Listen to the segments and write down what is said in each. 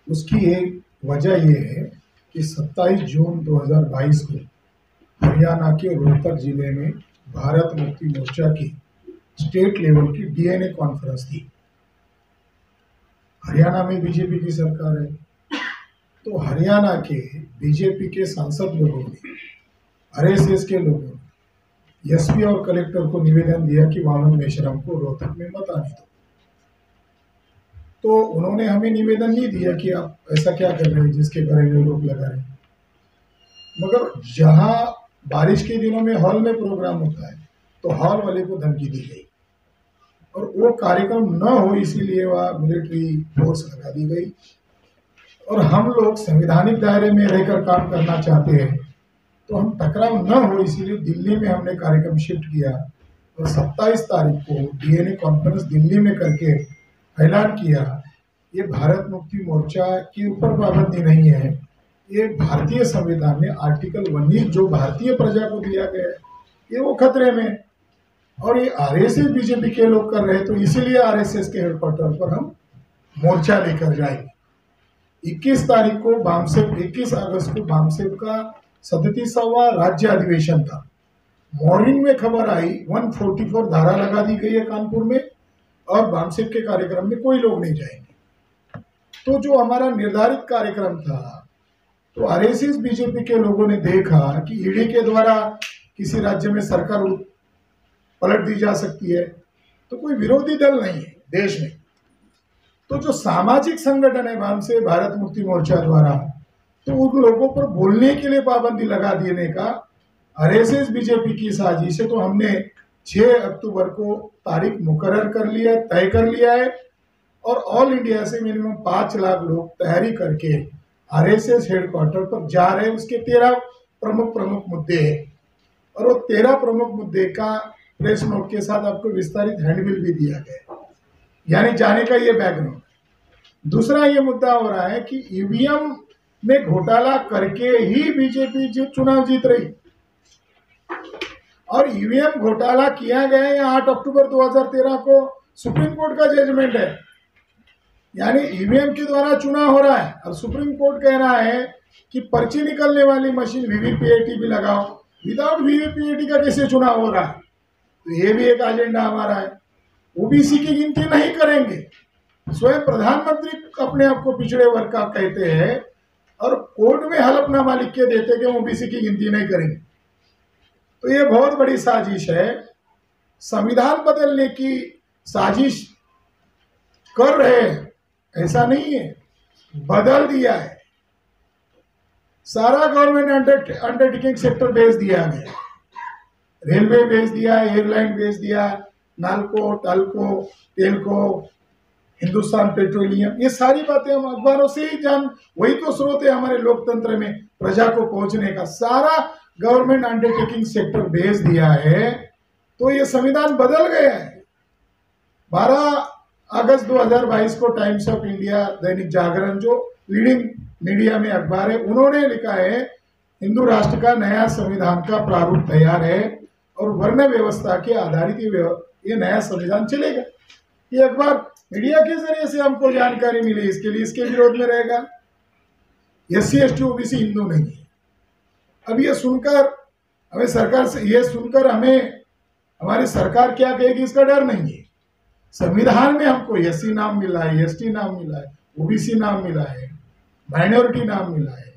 उसकी एक वजह ये है कि 27 जून 2022 को हरियाणा के रोहतक जिले में भारत मुक्ति मोर्चा की स्टेट लेवल की डीएनए कॉन्फ्रेंस थी। हरियाणा में बीजेपी की सरकार है, तो हरियाणा के बीजेपी के सांसद लोगों ने, आरएसएस के लोगों ने एसपी और कलेक्टर को निवेदन दिया कि वामन मेश्राम को रोहतक में मत आने दो। तो उन्होंने हमें निवेदन नहीं दिया कि आप ऐसा क्या कर रहे हैं जिसके बारे में लोग लगा रहे हैं, मगर जहां बारिश के दिनों में हॉल में प्रोग्राम होता है तो हॉल वाले को धमकी दी गई और वो कार्यक्रम न हो इसीलिए वह मिलिट्री फोर्स लगा दी गई। और हम लोग संवैधानिक दायरे में रहकर काम करना चाहते हैं, तो हम टकराव न हो इसीलिए दिल्ली में हमने कार्यक्रम शिफ्ट किया और 27 तारीख को डीएनए कॉन्फ्रेंस दिल्ली में करके ऐलान किया। ये भारत मुक्ति मोर्चा के ऊपर पाबंदी नहीं है, ये भारतीय संविधान में आर्टिकल 19 जो भारतीय प्रजा को दिया गया है ये वो खतरे में। और ये आरएसएस बीजेपी के लोग कर रहे हैं, तो इसीलिए आरएसएस के हेडक्वार्टर पर हम मोर्चा लेकर जाएंगे। 21 तारीख को बामसेव, 21 अगस्त को बामसेव का 37वां राज्य अधिवेशन था। मॉर्निंग में खबर आई 144 धारा लगा दी गई है कानपुर में और बामसेव के कार्यक्रम में कोई लोग नहीं जाएंगे। तो जो हमारा निर्धारित कार्यक्रम था, तो आरएसएस बीजेपी के लोगों ने देखा कि ईडी के द्वारा किसी राज्य में सरकार पलट दी जा सकती है, तो कोई विरोधी दल नहीं है देश में, तो जो सामाजिक संगठन है बामसेव भारत मुक्ति मोर्चा द्वारा, तो उन लोगों पर बोलने के लिए पाबंदी लगा देने का आरएसएस बीजेपी की साजिश है। तो हमने 6 अक्टूबर को तारीख मुकर्रर कर लिया है, तय कर लिया है और ऑल इंडिया से मिनिमम 5 लाख लोग तैयारी करके आरएसएस हेडक्वार्टर पर जा रहे हैं। उसके 13 प्रमुख मुद्दे हैं और वो 13 प्रमुख मुद्दे का प्रेस नोट के साथ आपको विस्तारित हैंडबिल भी दिया गया है, यानी जाने का ये बैकग्राउंड। दूसरा ये मुद्दा हो रहा है कि ईवीएम में घोटाला करके ही बीजेपी जो चुनाव जीत रही और ईवीएम घोटाला किया गया है। 8 अक्टूबर 2013 को सुप्रीम कोर्ट का जजमेंट है, यानी ईवीएम के द्वारा चुनाव हो रहा है और सुप्रीम कोर्ट कह रहा है कि पर्ची निकलने वाली मशीन वीवीपीएटी भी लगाओ। विदाउट वीवीपीएटी का कैसे चुनाव हो रहा है? तो ये भी एक एजेंडा हमारा है। ओबीसी की गिनती नहीं करेंगे, स्वयं प्रधानमंत्री अपने आप को पिछड़े वर्ग का कहते हैं और कोर्ट में हलफनामा लिख के देते कि ओबीसी की गिनती नहीं करेंगे। तो ये बहुत बड़ी साजिश है, संविधान बदलने की साजिश कर रहे हैं, ऐसा नहीं है, बदल दिया है। सारा गवर्नमेंट अंडरटेकिंग सेक्टर बेच दिया गया, रेलवे बेच दिया, एयरलाइन बेच दिया, नाल्को, टाल्को, तेलको, हिंदुस्तान पेट्रोलियम, ये सारी बातें हम अखबारों से ही वही तो स्रोत है हमारे लोकतंत्र में प्रजा को पहुंचने का। सारा गवर्नमेंट अंडरटेकिंग सेक्टर बेच दिया है, तो ये संविधान बदल गया है। 12 अगस्त 2022 को times of India, Dainik Jagran जो लीडिंग मीडिया में अखबार है, उन्होंने लिखा है हिंदू राष्ट्र का नया संविधान का प्रारूप तैयार है और वर्ण व्यवस्था के आधारित ये नया संविधान चलेगा। ये अखबार मीडिया के जरिए से हमको जानकारी मिली, इसके लिए इसके विरोध में रहेगा। एससी एसटी ओबीसी हिंदू नहीं है। अब ये सुनकर हमें सरकार से, ये सुनकर हमें हमारी सरकार क्या कहेगी इसका डर नहीं है। संविधान में हमको एससी नाम मिला है, एसटी नाम मिला है, ओबीसी नाम मिला है, माइनॉरिटी नाम मिला है।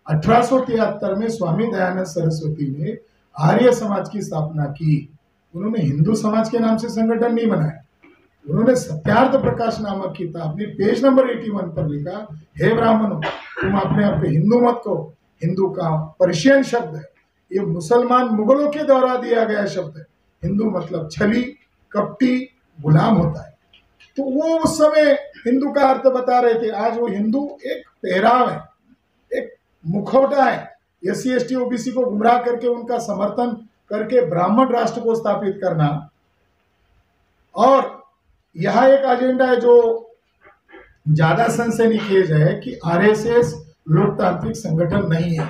1873 में स्वामी दयानंद सरस्वती ने आर्य समाज की स्थापना की। उन्होंने हिंदू समाज के नाम से संगठन नहीं बनाया, उन्होंने सत्यार्थ प्रकाश नामक किताब में पेज नंबर 81 पर लिखा, हे ब्राह्मणों, तुम अपने आप को हिंदू मत कहो। हिंदू का पर्शियन शब्द है, ये मुसलमान मुगलों के द्वारा दिया गया शब्द है। हिंदू मतलब छली, कपटी, गुलाम होता है। तो वो उस समय हिंदू का अर्थ बता रहे थे। आज वो हिंदू एक पहराव है, एक मुखौटा है। एससी एसटी ओबीसी को गुमराह करके उनका समर्थन करके ब्राह्मण राष्ट्र को स्थापित करना। और यहाँ एक एजेंडा है जो ज्यादा सनसनीखेज है कि आरएसएस लोकतांत्रिक संगठन नहीं है,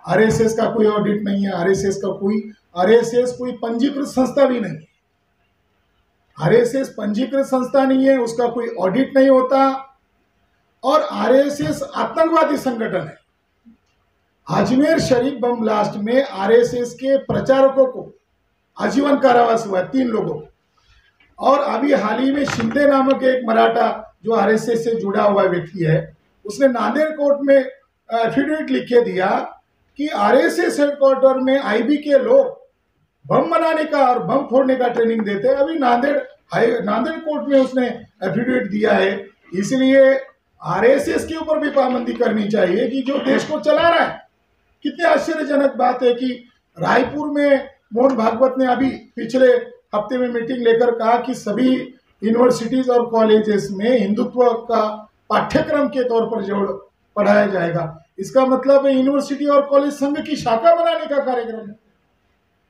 आरएसएस का कोई ऑडिट नहीं है, आरएसएस कोई पंजीकृत संस्था भी नहीं है। आरएसएस पंजीकृत संस्था नहीं है, उसका कोई ऑडिट नहीं होता और आरएसएस आतंकवादी संगठन है। अजमेर शरीफ बम ब्लास्ट में आरएसएस के प्रचारकों को आजीवन कारावास हुआ है, 3 लोगों को। और अभी हाल ही में शिंदे नामक एक मराठा जो आरएसएस से जुड़ा हुआ व्यक्ति है, उसने नांदेड़ कोर्ट में एफिडेविट लिख के दिया कि आरएसएस हेडक्वार्टर में आईबी के लोग बम बनाने का और बम फोड़ने का ट्रेनिंग देते हैं। अभी नांदेड़ कोर्ट में उसने एफिडेविट दिया है। इसलिए आरएसएस के ऊपर भी पाबंदी करनी चाहिए कि जो देश को चला रहा है। कितनी आश्चर्यजनक बात है कि रायपुर में मोहन भागवत ने अभी पिछले हफ्ते में मीटिंग लेकर कहा कि सभी यूनिवर्सिटीज और कॉलेजेस में हिंदुत्व का पाठ्यक्रम के तौर पर जोड़ पढ़ाया जाएगा। इसका मतलब है यूनिवर्सिटी और कॉलेज संघ की शाखा बनाने का कार्यक्रम है।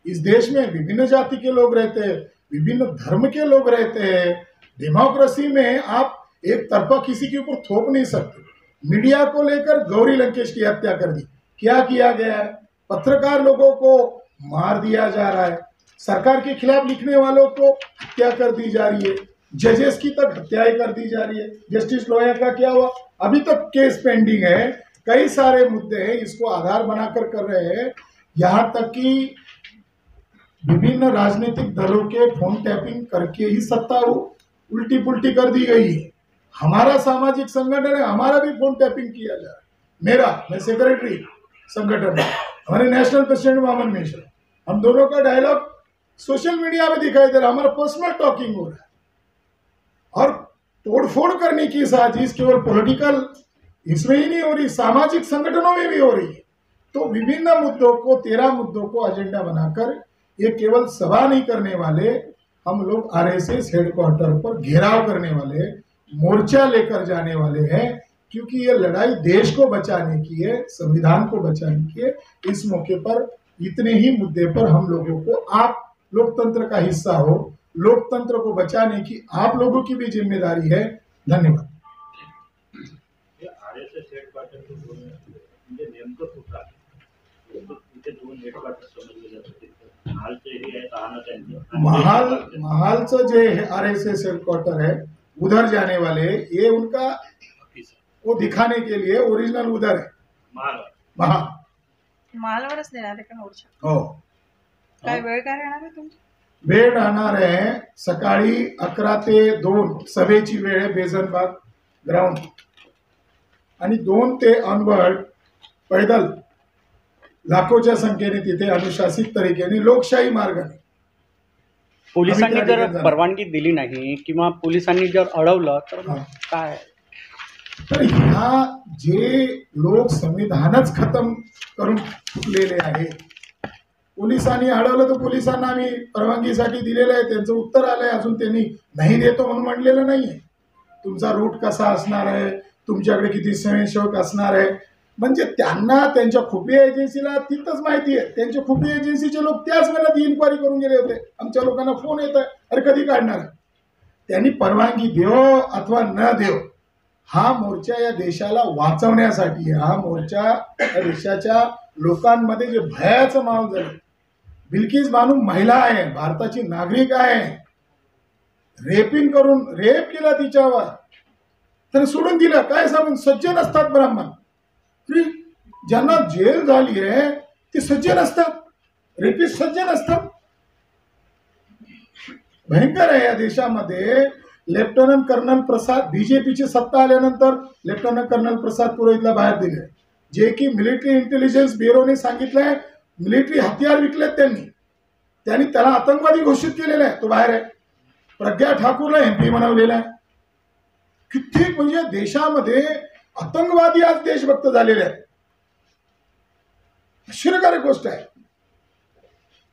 इस देश में विभिन्न जाति के लोग रहते हैं, विभिन्न धर्म के लोग रहते हैं। डेमोक्रेसी में आप एक तरफा किसी के ऊपर थोप नहीं सकते। मीडिया को लेकर गौरी लंकेश की हत्या कर दी, क्या किया गया है? पत्रकार लोगों को मार दिया जा रहा है, सरकार के खिलाफ लिखने वालों को हत्या कर दी जा रही है, जजेस की तक हत्याएं कर दी जा रही है। जस्टिस लोया का क्या हुआ? अभी तक केस पेंडिंग है। कई सारे मुद्दे हैं, इसको आधार बनाकर कर रहे हैं। यहां तक कि विभिन्न राजनीतिक दलों के फोन टैपिंग करके ही सत्ता उल्टी पुल्टी कर दी गई है। हमारा सामाजिक संगठन है, हमारा भी फोन टैपिंग किया जा रहा है। मैं सेक्रेटरी संगठन है, हमारे नेशनल प्रेसिडेंट वामन मिश्र, हम दोनों का डायलॉग सोशल मीडिया में दिखाई दे रहा है। हमारा पर्सनल टॉकिंग हो रहा है और तोड़फोड़ करने की साजिश केवल पॉलिटिकल इसमें ही नहीं हो रही, सामाजिक संगठनों में भी हो रही है। तो विभिन्न मुद्दों को 13 मुद्दों को एजेंडा बनाकर ये केवल सभा नहीं करने वाले, हम लोग आरएसएस हेडक्वार्टर पर घेराव करने वाले, मोर्चा लेकर जाने वाले हैं, क्योंकि ये लड़ाई देश को बचाने की है, संविधान को बचाने की है। इस मौके पर इतने ही मुद्दे पर हम लोगों को, आप लोकतंत्र का हिस्सा हो, लोकतंत्र को बचाने की आप लोगों की भी जिम्मेदारी है। धन्यवाद। महालचं जे आरएसएस हेडक्वार्टर है उधर जाने वाले, ये उनका वो दिखाने के लिए ओरिजिनल उधर है महालवरच देणार आहे का मोर्चा? हो। काय वेळ काय राहणार आहे तुमची? वेळ राहणार आहे सकाळी 11 ते 2 सभेची वेळ आहे बेझनबाग ग्राउंड, आणि 2 ते ऑनवर्ड पैदल लाखोच्या संख्येने तिथे अनुशासित तरीकेने लोकशाही मार्गाने। पोलिसांनी जर परवानगी दिली नाही किंवा पोलिसांनी जर अडवलं तर काय? तर ह्या जे लोक संविधानच खतम करून चुकलेले आहेत, पोलिसांनी अडवलं तर पोलिसांना आम्ही परवानगीसाठी दिलेलं आहे, त्यांचं उत्तर आलंय, अजून त्यांनी नाही देतो म्हणून म्हणलेलं नाहीये। तुमचा रूट कसा असणार आहे, तुमच्याकडे किती स्वयंसेवक असणार आहे, म्हणजे त्यांना त्यांच्या खुफिया एजन्सीला तिथंच माहिती आहे। त्यांच्या खुफिया एजन्सीचे लोक त्याच वेळेला इन्क्वायरी करून गेले होते, आमच्या लोकांना फोन येत आहे, अरे कधी काढणार? त्यांनी परवानगी देव अथवा न देव, हा मोर्चा या देशाला वाचवण्यासाठी, हा मोर्चा या देशाच्या लोकांमध्ये जे भयाचं माहोल झालं, बिल्किस बानू महिला आहे, भारताची नागरिक आहे, रेपिंग करून रेप केला तिच्यावर, तर सोडून दिलं काय सांगून? सज्जन असतात ब्राह्मण, ज्यांना जेल झाली आहे ते सज्जन असतात, रेपिस्ट सज्जन असतात। भयंकर आहे या देशामध्ये। लेफ्टनंट कर्नल प्रसाद, बीजेपीची सत्ता आल्यानंतर लेफ्टनंट कर्नल प्रसाद पुरोहितला बाहेर दिले, जे की मिलिटरी इंटेलिजन्स ब्युरोने सांगितलंय मिलिटरी हथियार विकलेत त्यांनी त्याला आतंकवादी घोषित केलेलं आहे, तो बाहेर आहे। प्रज्ञा ठाकूरला एमपी बनवलेला आहे। किती म्हणजे देशामध्ये आतंकवादी आज देशभक्त झालेले आहेत, आश्चर्यकारक गोष्ट आहे।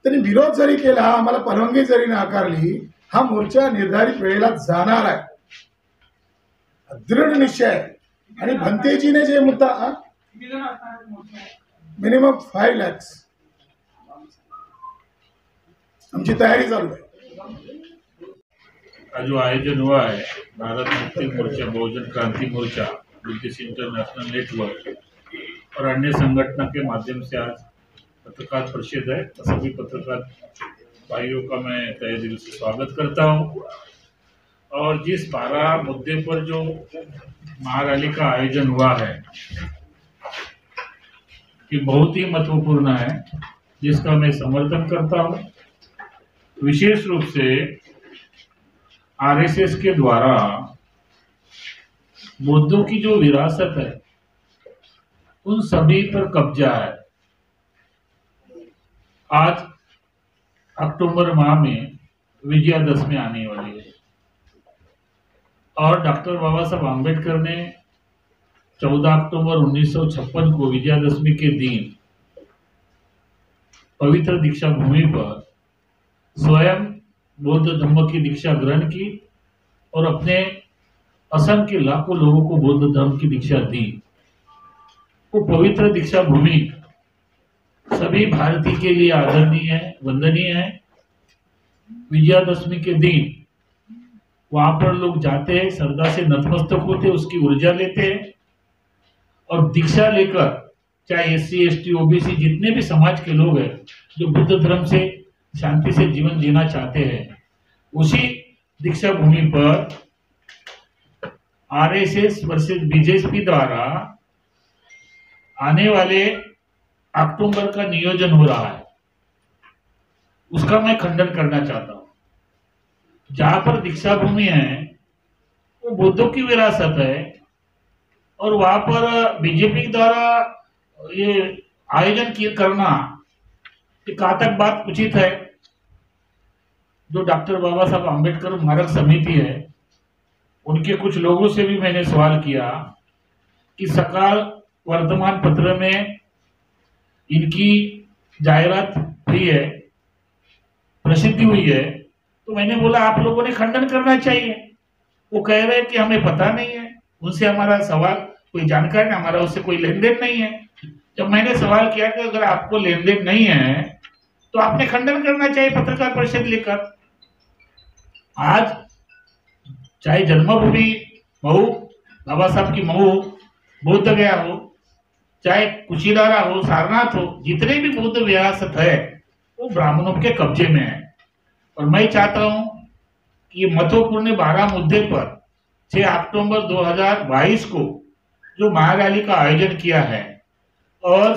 त्यांनी विरोध जरी केला, आम्हाला परवानगी जरी नाकारली, हा मोर्चा निर्धारित वेळेला जाणार आहे, दृढ निश्चय आहे। आणि भंतेजीने जे मुद्दा, मिनिमम 5 लाख आमची तयारी चालू है। का जो आयोजन हुआ है भारत मुक्ति मोर्चा, बहुजन क्रांति मोर्चा, ब्रिटिश इंटरनेशनल नेटवर्क और अन्य संगठनों के माध्यम से आज पत्रकार परिषद है। सभी पत्रकार भाइयों का मैं तहे दिल से स्वागत करता हूं। और जिस 12 मुद्दे पर जो महारैली का आयोजन हुआ है कि बहुत ही महत्वपूर्ण है, जिसका मैं समर्थन करता हूं। विशेष रूप से आरएसएस के द्वारा बौद्धों की जो विरासत है उन सभी पर कब्जा है। आज अक्टूबर माह में विजयादशमी आने वाली है और डॉक्टर बाबा साहब आम्बेडकर ने 14 अक्टूबर 1956 को विजयादशमी के दिन पवित्र दीक्षा भूमि पर स्वयं बौद्ध धर्म की दीक्षा ग्रहण की और अपने असंख्य लाखों लोगों को बौद्ध धर्म की दीक्षा दी। वो पवित्र दीक्षा भूमि सभी भारतीय के लिए आदरणीय है, वंदनीय है। विजयादशमी के दिन वहां पर लोग जाते हैं, श्रद्धा से नतमस्तक होते, उसकी ऊर्जा लेते हैं और दीक्षा लेकर, चाहे SC ST OBC जितने भी समाज के लोग हैं जो बुद्ध धर्म से शांति से जीवन जीना चाहते हैं, उसी दीक्षा भूमि पर RSS वर्सेस BJP द्वारा आने वाले अक्टूबर का नियोजन हो रहा है। उसका मैं खंडन करना चाहता हूं। जहां पर दीक्षा भूमि है वो बौद्धों की विरासत है और वहां पर बीजेपी द्वारा ये आयोजन करना कहाँ तक बात उचित है। जो डॉक्टर बाबा साहब आम्बेडकर स्मारक समिति है, उनके कुछ लोगों से भी मैंने सवाल किया कि सकाल वर्तमान पत्र में इनकी जाहिरात हुई है, प्रसिद्धि हुई है, तो मैंने बोला आप लोगों ने खंडन करना चाहिए। वो कह रहे हैं कि हमें पता नहीं है, उनसे हमारा सवाल कोई जानकारी नहीं, हमारा उससे कोई लेन देन नहीं है। जब मैंने सवाल किया कि अगर आपको लेन देन नहीं है तो आपने खंडन करना चाहिए पत्रकार परिषद लेकर। आज चाहे जन्मभूमि महू, बाबा साहब की महू बौद्ध गया हो, चाहे कुशीदारा हो, सारनाथ हो, जितने भी बौद्ध विरासत है वो ब्राह्मणों के कब्जे में है। और मैं चाहता हूं कि ये महत्वपूर्ण 12 मुद्दे पर 6 अक्टूबर 2022 को जो महारैली का आयोजन किया है और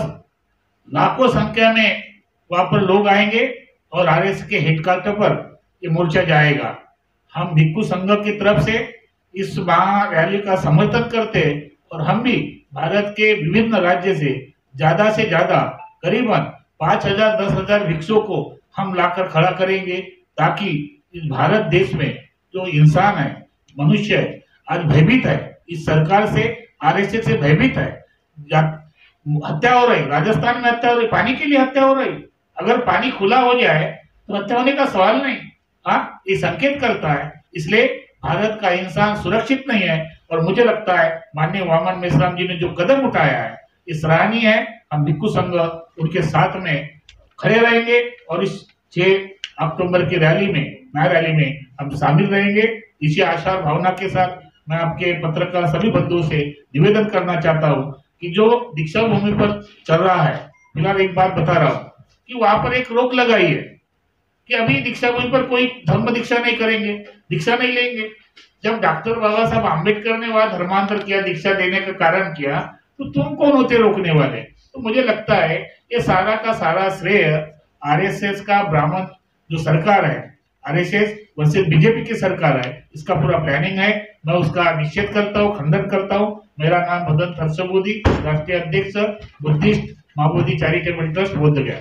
लाखों संख्या में वहां पर लोग आएंगे और RSS के हेडक्वार्टर पर ये मोर्चा जाएगा। हम भिक्खु संघ की तरफ से इस महारैली का समर्थन करते हैं और हम भी भारत के विभिन्न राज्य से ज्यादा करीबन 5,000 10,000 भिक्षुओं को हम लाकर खड़ा करेंगे, ताकि इस भारत देश में जो इंसान है, मनुष्य है, आज भयभीत है, इस सरकार से, RSS से भयभीत है। हत्या हो रही, राजस्थान में हत्या हो रही, पानी के लिए हत्या हो रही। अगर पानी खुला हो जाए तो हत्या होने का सवाल नहीं। हाँ, ये संकेत करता है। इसलिए भारत का इंसान सुरक्षित नहीं है और मुझे लगता है माननीय वामन मेश्राम जी ने जो कदम उठाया है ये सराहनीय है। हम भिक्खु संघ उनके साथ में खड़े रहेंगे और इस 6 अक्टूबर की रैली में, नया रैली में हम शामिल रहेंगे। इसी आशा और भावना के साथ मैं आपके पत्रकार सभी बंधुओं से निवेदन करना चाहता हूँ कि जो दीक्षा भूमि पर चल रहा है, फिलहाल एक बात बता रहा हूँ कि वहां पर एक रोक लगाई है कि अभी दीक्षा भूमि पर कोई धर्म दीक्षा नहीं करेंगे, दीक्षा नहीं लेंगे। जब डॉक्टर बाबा साहब आम्बेडकर ने वहां धर्मांतर किया, दीक्षा देने का कारण किया, तो तुम कौन होते रोकने वाले। तो मुझे लगता है ये सारा का सारा श्रेय RSS का ब्राह्मण जो सरकार है, RSS वर्सेस BJP की सरकार है, इसका पूरा प्लानिंग है। मैं उसका निषेध करता हूँ, खंडन करता हूँ। मेरा नाम भदंत हर्षबोधी, राष्ट्रीय अध्यक्ष बुद्धिस्ट माँ बोधि चैरिटेबल ट्रस्ट बोधगया।